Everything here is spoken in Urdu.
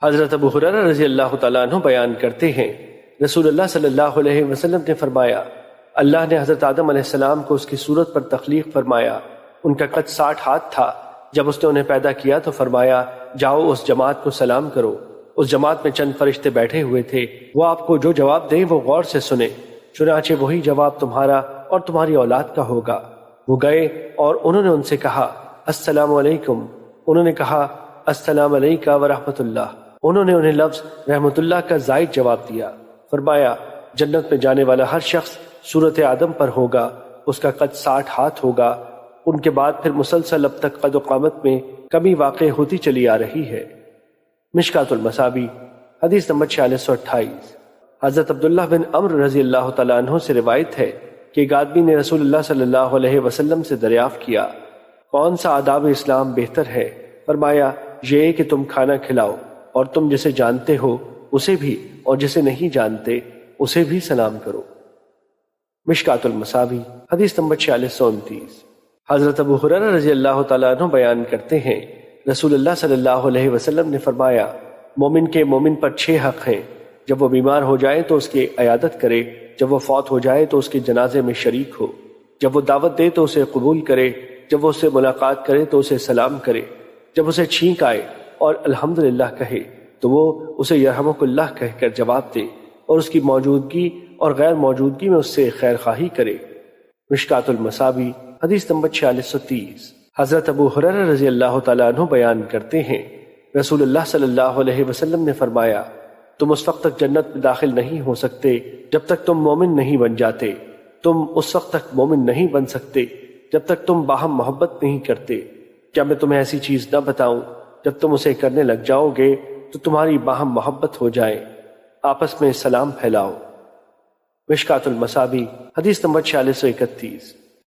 حضرت ابو ہریرہ رضی اللہ تعالیٰ عنہ بیان کرتے ہیں، رسول اللہ صلی اللہ علیہ وسلم نے فرمایا، اللہ نے حضرت آدم علیہ السلام کو اس کی صورت پر تخلیق فرمایا۔ ان کا قد 60 ہاتھ تھا۔ جب اس نے انہیں پیدا کیا تو فرمایا، جاؤ اس جماعت کو سلام کرو۔ اس جماعت میں چند فرشتے بیٹھے ہوئے تھے، وہ آپ کو جو جواب دیں وہ غور سے سنیں، چنانچہ وہی جواب تمہارا اور تمہاری اولاد کا ہوگا۔ وہ گئے اور انہوں نے ان سے کہا، السلام علیکم۔ انہوں نے کہا، السلام علیکہ ورحمۃ اللہ۔ انہوں نے انہیں لفظ رحمت اللہ کا زائد جواب دیا۔ فرمایا، جنت میں جانے والا ہر شخص صورت آدم پر ہوگا، اس کا قد 60 ہاتھ ہوگا۔ ان کے بعد پھر مسلسل اب تک قد و قامت میں کمی واقع ہوتی چلی آ رہی ہے۔ مشکات المصابی حدیث نمبر 4628۔ حضرت عبداللہ بن عمرو رضی اللہ تعالیٰ عنہ سے روایت ہے کہ ایک آدمی نے رسول اللہ صلی اللہ علیہ وسلم سے دریافت کیا، کون سا آداب اسلام بہتر ہے؟ فرمایا، یہ کہ تم کھانا کھلاؤ اور تم جسے جانتے ہو اسے بھی اور جسے نہیں جانتے اسے بھی سلام کرو۔ مشکات المصابی حدیث نمبر 4629۔ حضرت ابو ہریرہ رضی اللہ تعالیٰ عنہ بیان کرتے ہیں، رسول اللہ صلی اللہ علیہ وسلم نے فرمایا، مومن کے مومن پر 6 حق ہیں، جب وہ بیمار ہو جائے تو اس کی عیادت کرے، جب وہ فوت ہو جائے تو اس کے جنازے میں شریک ہو، جب وہ دعوت دے تو اسے قبول کرے، جب وہ اس سے ملاقات کرے تو اسے سلام کرے، جب اسے چھینک آئے اور الحمدللہ کہے تو وہ اسے یرحمک اللہ کہہ کر جواب دے، اور اس کی موجودگی اور غیر موجودگی میں اس سے خیر خواہی کرے۔ مشکات المصابی حدیث نمبر 4630۔ حضرت ابو ہریرہ رضی اللہ تعالیٰ عنہ بیان کرتے ہیں، رسول اللہ صلی اللہ علیہ وسلم نے فرمایا، تم اس وقت تک جنت میں داخل نہیں ہو سکتے جب تک تم مومن نہیں بن جاتے، تم اس وقت تک مومن نہیں بن سکتے جب تک تم باہم محبت نہیں کرتے۔ کیا میں تمہیں ایسی چیز نہ بتاؤں جب تم اسے کرنے لگ جاؤ گے تو تمہاری باہم محبت ہو جائے؟ آپس میں سلام پھیلاؤ۔ مشکات المصابی حدیث نمبر 4631۔